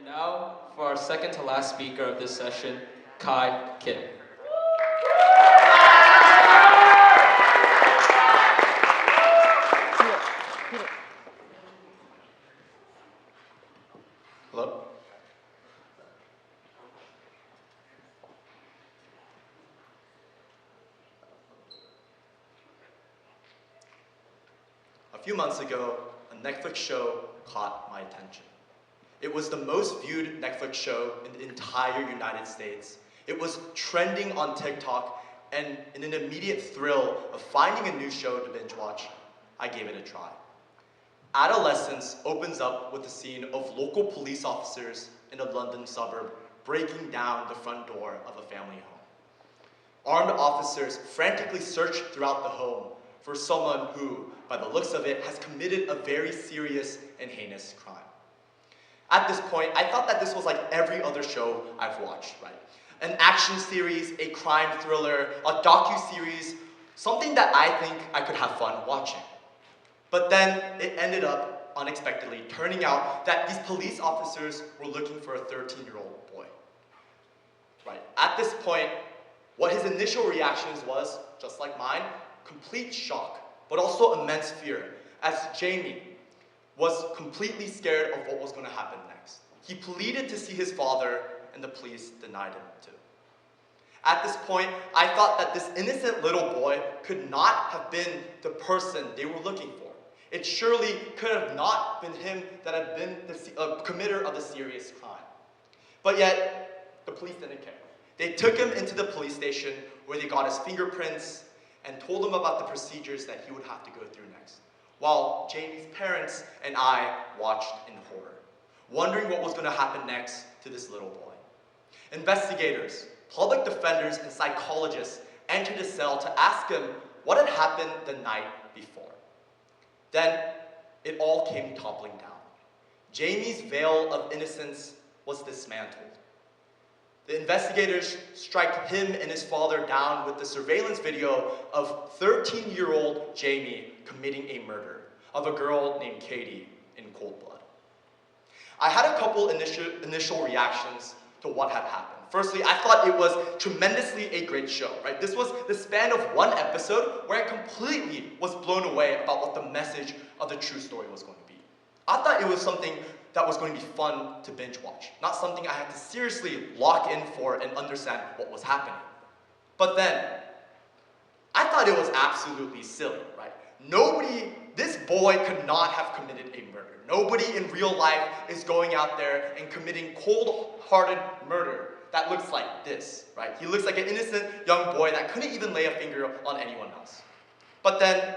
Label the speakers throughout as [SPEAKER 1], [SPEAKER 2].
[SPEAKER 1] Now, for our second to last speaker of this session, Kai Kim. Hello?
[SPEAKER 2] A few months ago, a Netflix show caught my attention. It was the most viewed Netflix show in the entire United States. It was trending on TikTok, and in an immediate thrill of finding a new show to binge watch, I gave it a try. Adolescence opens up with the scene of local police officers in a London suburb breaking down the front door of a family home. Armed officers frantically search throughout the home for someone who, by the looks of it, has committed a very serious and heinous crime. At this point, I thought that this was like every other show I've watched, right? An action series, a crime thriller, a docu-series, something that I think I could have fun watching. But then it ended up unexpectedly turning out that these police officers were looking for a 13-year-old boy. Right? At this point, what his initial reactions was, just like mine, complete shock, but also immense fear, as Jamie was completely scared of what was going to happen next. He pleaded to see his father, and the police denied him to. At this point, I thought that this innocent little boy could not have been the person they were looking for. It surely could have not been him that had been the committer of the serious crime. But yet, the police didn't care. They took him into the police station where they got his fingerprints and told him about the procedures that he would have to go through next, while Jamie's parents and I watched in horror, wondering what was going to happen next to this little boy. Investigators, public defenders, and psychologists entered the cell to ask him what had happened the night before. Then, it all came toppling down. Jamie's veil of innocence was dismantled. The investigators strike him and his father down with the surveillance video of 13-year-old Jamie committing a murder of a girl named Katie in cold blood. I had a couple initial reactions to what had happened. Firstly, I thought it was tremendously a great show, right? This was the span of one episode where I completely was blown away about what the message of the true story was going to be. I thought it was something that was going to be fun to binge watch, not something I had to seriously lock in for and understand what was happening. But then, I thought it was absolutely silly, right? This boy could not have committed a murder. Nobody in real life is going out there and committing cold-hearted murder that looks like this, right? He looks like an innocent young boy that couldn't even lay a finger on anyone else. But then,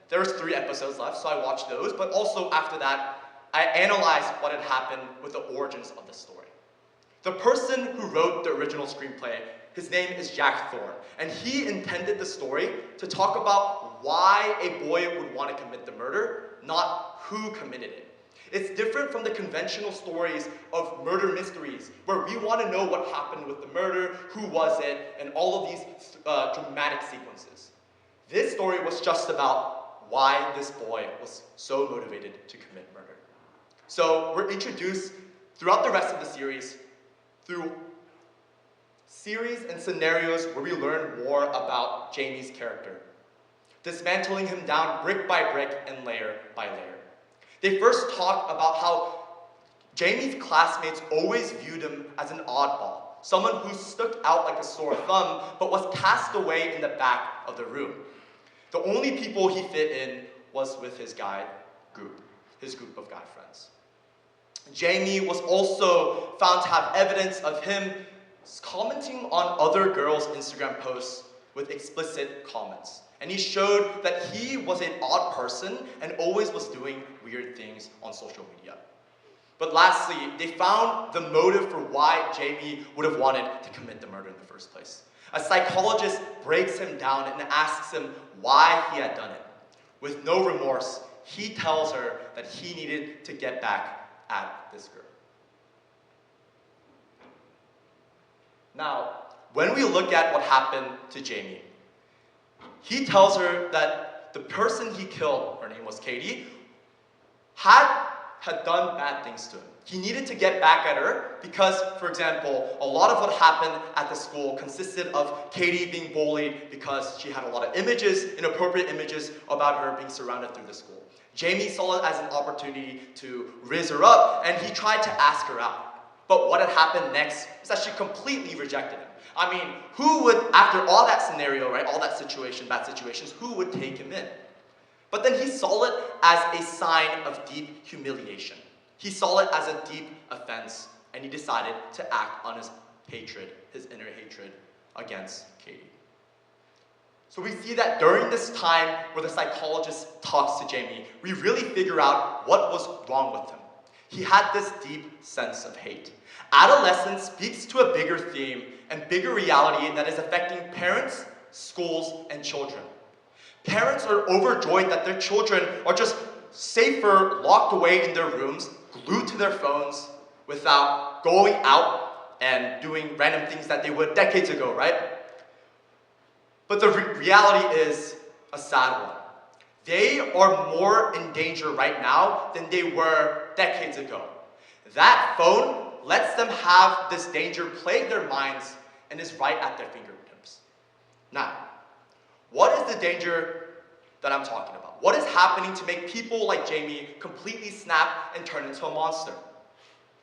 [SPEAKER 2] there was 3 episodes left, so I watched those, but also after that, I analyzed what had happened with the origins of the story. The person who wrote the original screenplay, his name is Jack Thorne, and he intended the story to talk about why a boy would want to commit the murder, not who committed it. It's different from the conventional stories of murder mysteries, where we want to know what happened with the murder, who was it, and all of these dramatic sequences. This story was just about why this boy was so motivated to commit murder. So we're introduced throughout the rest of the series through series and scenarios where we learn more about Jamie's character, dismantling him down brick by brick and layer by layer. They first talk about how Jamie's classmates always viewed him as an oddball, someone who stuck out like a sore thumb but was cast away in the back of the room. The only people he fit in was with his group of guy friends. Jamie was also found to have evidence of him commenting on other girls' Instagram posts with explicit comments. And he showed that he was an odd person and always was doing weird things on social media. But lastly, they found the motive for why Jamie would have wanted to commit the murder in the first place. A psychologist breaks him down and asks him why he had done it. With no remorse, he tells her that he needed to get back at this girl. Now, when we look at what happened to Jamie, he tells her that the person he killed, her name was Katie, had had done bad things to him. He needed to get back at her because, for example, a lot of what happened at the school consisted of Katie being bullied because she had a lot of images, inappropriate images about her being surrounded through the school. Jamie saw it as an opportunity to riz her up, and he tried to ask her out. But what had happened next is that she completely rejected him. I mean, who would, after all that scenario, right, all that situation, bad situations, who would take him in? But then he saw it as a sign of deep humiliation. He saw it as a deep offense, and he decided to act on his hatred, his inner hatred against Katie. So we see that during this time where the psychologist talks to Jamie, we really figure out what was wrong with him. He had this deep sense of hate. Adolescence speaks to a bigger theme and bigger reality that is affecting parents, schools, and children. Parents are overjoyed that their children are just safer, locked away in their rooms, glued to their phones, without going out and doing random things that they would decades ago, right? But the reality is a sad one. They are more in danger right now than they were decades ago. That phone lets them have this danger plague their minds and is right at their fingertips. Now, what is the danger that I'm talking about? What is happening to make people like Jamie completely snap and turn into a monster?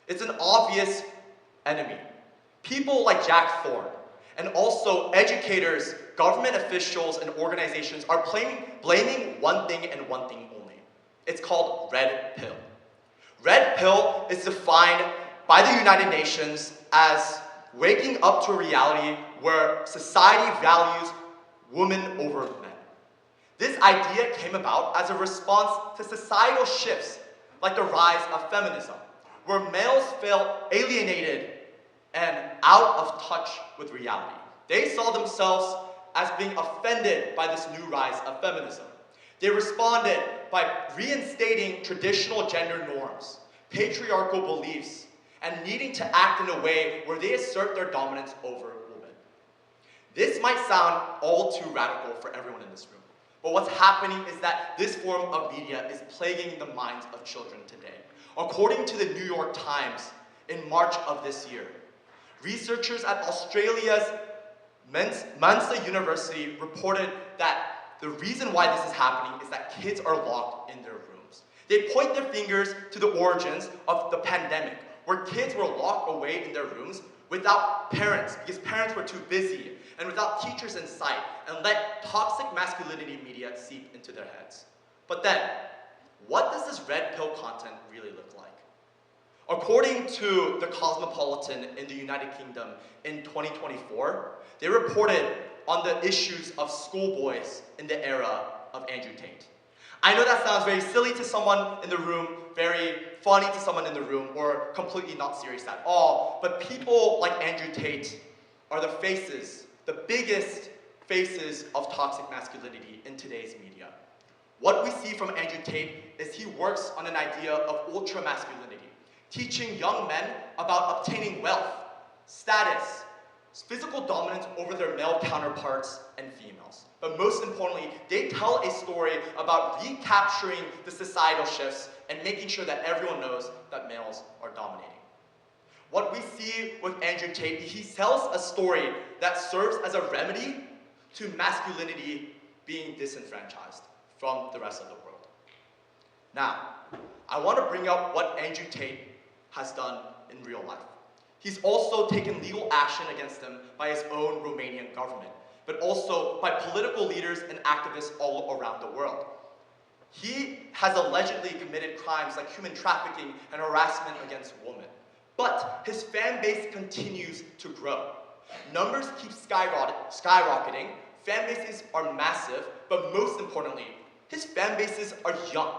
[SPEAKER 2] It's an obvious enemy. People like Jack Thorne, and also educators, government officials, and organizations are blaming one thing and one thing only. It's called red pill. Red pill is defined by the United Nations as waking up to a reality where society values women over men. This idea came about as a response to societal shifts like the rise of feminism, where males felt alienated and out of touch with reality. They saw themselves as being offended by this new rise of feminism. They responded by reinstating traditional gender norms, patriarchal beliefs, and needing to act in a way where they assert their dominance over women. This might sound all too radical for everyone in this room, but what's happening is that this form of media is plaguing the minds of children today. According to the New York Times, in March of this year, researchers at Australia's Manchester University reported that the reason why this is happening is that kids are locked in their rooms. They point their fingers to the origins of the pandemic, where kids were locked away in their rooms without parents, because parents were too busy, and without teachers in sight, and let toxic masculinity media seep into their heads. But then, what does this red pill content really look like? According to the Cosmopolitan in the United Kingdom in 2024, they reported on the issues of schoolboys in the era of Andrew Tate. I know that sounds very silly to someone in the room, very funny to someone in the room, or completely not serious at all, but people like Andrew Tate are the faces, the biggest faces of toxic masculinity in today's media. What we see from Andrew Tate is he works on an idea of ultra-masculinity, teaching young men about obtaining wealth, status, physical dominance over their male counterparts and females. But most importantly, they tell a story about recapturing the societal shifts and making sure that everyone knows that males are dominating. What we see with Andrew Tate, he tells a story that serves as a remedy to masculinity being disenfranchised from the rest of the world. Now, I want to bring up what Andrew Tate has done in real life. He's also taken legal action against them by his own Romanian government, but also by political leaders and activists all around the world. He has allegedly committed crimes like human trafficking and harassment against women. But his fan base continues to grow. Numbers keep skyrocketing, fan bases are massive, but most importantly, his fan bases are young.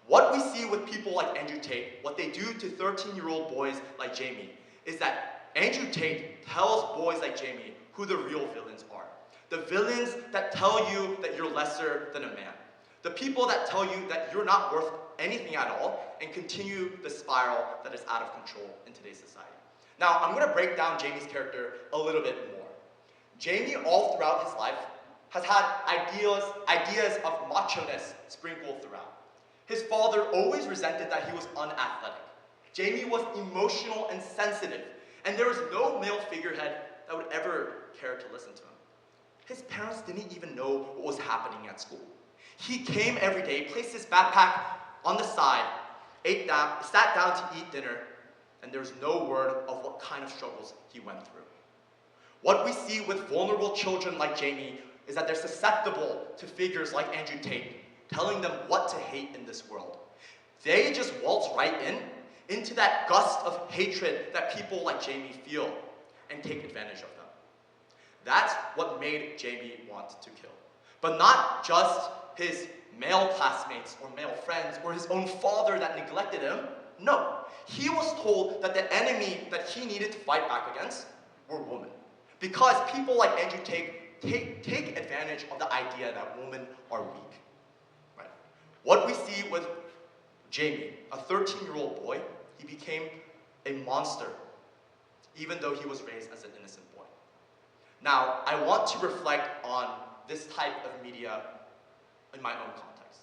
[SPEAKER 2] What we see with people like Andrew Tate, what they do to 13-year-old boys like Jamie, is that Andrew Tate tells boys like Jamie who the real villains are. The villains that tell you that you're lesser than a man. The people that tell you that you're not worth anything at all and continue the spiral that is out of control in today's society. Now, I'm going to break down Jamie's character a little bit more. Jamie, all throughout his life, has had ideas of macho-ness sprinkled throughout. His father always resented that he was unathletic. Jamie was emotional and sensitive, and there was no male figurehead that would ever care to listen to him. His parents didn't even know what was happening at school. He came every day, placed his backpack on the side, sat down to eat dinner, and there was no word of what kind of struggles he went through. What we see with vulnerable children like Jamie is that they're susceptible to figures like Andrew Tate, telling them what to hate in this world. They just waltz right into that gust of hatred that people like Jamie feel and take advantage of them. That's what made Jamie want to kill. But not just his male classmates or male friends or his own father that neglected him. No, he was told that the enemy that he needed to fight back against were women. Because people like Andrew Tate take advantage of the idea that women are weak. Right? What we see with Jamie, a 13-year-old boy, he became a monster, even though he was raised as an innocent boy. Now, I want to reflect on this type of media in my own context.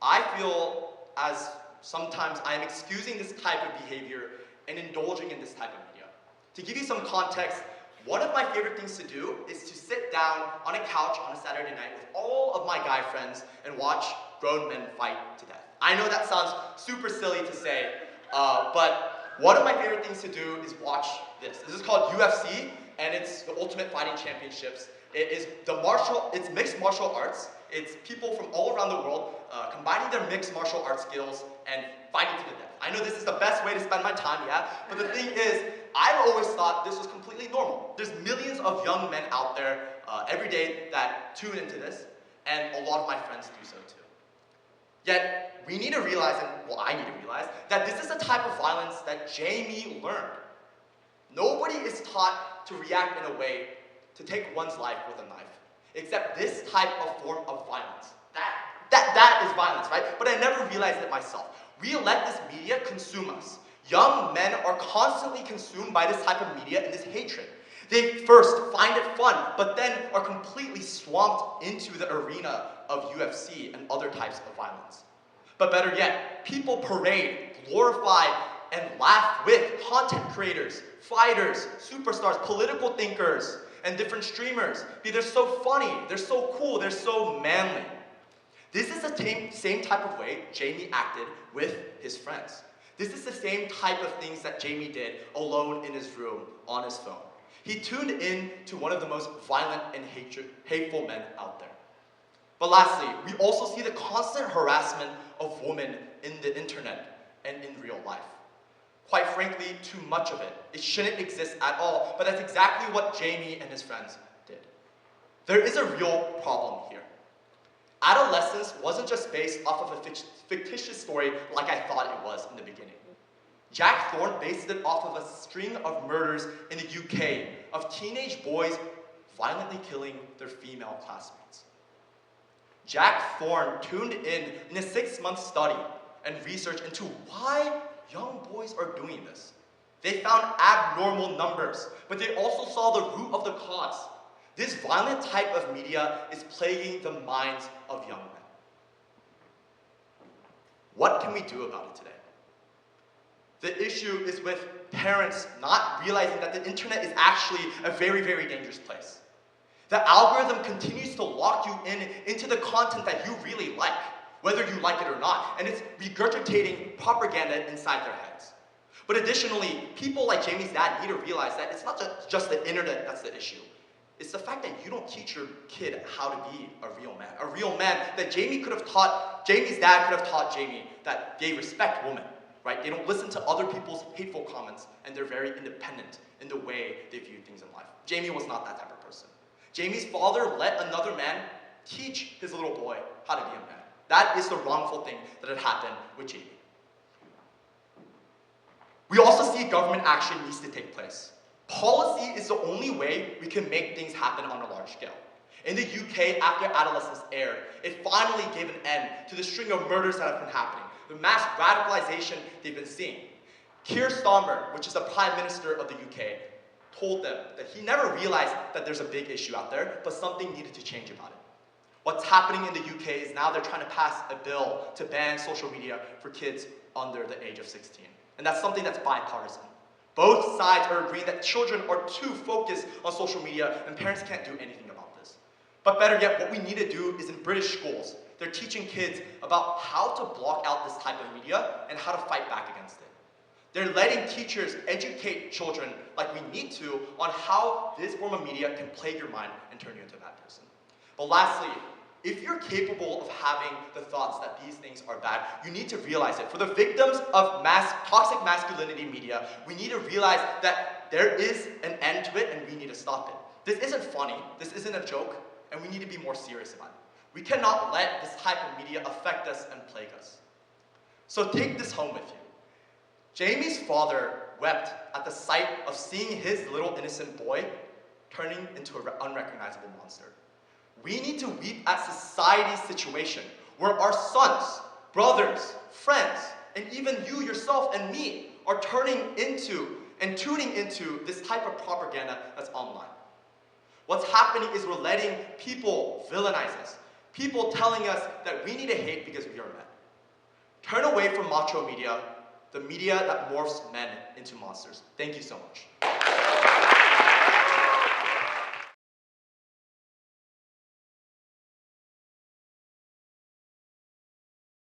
[SPEAKER 2] I feel as sometimes I am excusing this type of behavior and indulging in this type of media. To give you some context, one of my favorite things to do is to sit down on a couch on a Saturday night with all of my guy friends and watch grown men fight to death. I know that sounds super silly to say, but one of my favorite things to do is watch this. This is called UFC, and it's the Ultimate Fighting Championships. It's mixed martial arts. It's people from all around the world combining their mixed martial arts skills and fighting to the death. I know this is the best way to spend my time, yeah? But the thing is, I've always thought this was completely normal. There's millions of young men out there every day that tune into this, and a lot of my friends do so too. Yet, we need to realize, I need to realize, that this is a type of violence that Jamie learned. Nobody is taught to react in a way to take one's life with a knife, except this type of form of violence. That is violence, right? But I never realized it myself. We let this media consume us. Young men are constantly consumed by this type of media and this hatred. They first find it fun, but then are completely swamped into the arena of UFC and other types of violence. But better yet, people parade, glorify, and laugh with content creators, fighters, superstars, political thinkers, and different streamers. They're so funny, they're so cool, they're so manly. This is the same type of way Jamie acted with his friends. This is the same type of things that Jamie did alone in his room on his phone. He tuned in to one of the most violent and hateful men out there. But lastly, we also see the constant harassment of women in the internet and in real life. Quite frankly, too much of it. It shouldn't exist at all, but that's exactly what Jamie and his friends did. There is a real problem here. Adolescence wasn't just based off of a fictitious story like I thought it was in the beginning. Jack Thorne based it off of a string of murders in the UK of teenage boys violently killing their female classmates. Jack Thorne tuned in a 6-month study and research into why young boys are doing this. They found abnormal numbers, but they also saw the root of the cause. This violent type of media is plaguing the minds of young men. What can we do about it today? The issue is with parents not realizing that the internet is actually a very, very dangerous place. The algorithm continues to lock you into the content that you really like, whether you like it or not, and it's regurgitating propaganda inside their heads. But additionally, people like Jamie's dad need to realize that it's not just the internet that's the issue. It's the fact that you don't teach your kid how to be a real man. A real man that Jamie's dad could have taught Jamie that they respect women, right? They don't listen to other people's hateful comments, and they're very independent in the way they view things in life. Jamie was not that type of person. Jamie's father let another man teach his little boy how to be a man. That is the wrongful thing that had happened with Jamie. We also see government action needs to take place. Policy is the only way we can make things happen on a large scale. In the UK, after Adolescence aired, it finally gave an end to the string of murders that have been happening, the mass radicalization they've been seeing. Keir Starmer, which is the Prime Minister of the UK, told them that he never realized that there's a big issue out there, but something needed to change about it. What's happening in the UK is now they're trying to pass a bill to ban social media for kids under the age of 16. And that's something that's bipartisan. Both sides are agreeing that children are too focused on social media and parents can't do anything about this. But better yet, what we need to do is in British schools, they're teaching kids about how to block out this type of media and how to fight back against it. They're letting teachers educate children like we need to on how this form of media can plague your mind and turn you into a bad person. But lastly, if you're capable of having the thoughts that these things are bad, you need to realize it. For the victims of toxic masculinity media, we need to realize that there is an end to it and we need to stop it. This isn't funny, this isn't a joke, and we need to be more serious about it. We cannot let this type of media affect us and plague us. So take this home with you. Jamie's father wept at the sight of seeing his little innocent boy turning into an unrecognizable monster. We need to weep at society's situation where our sons, brothers, friends, and even you yourself and me are turning into and tuning into this type of propaganda that's online. What's happening is we're letting people villainize us, people telling us that we need to hate because we are men. Turn away from macho media, the media that morphs men into monsters. Thank you so much.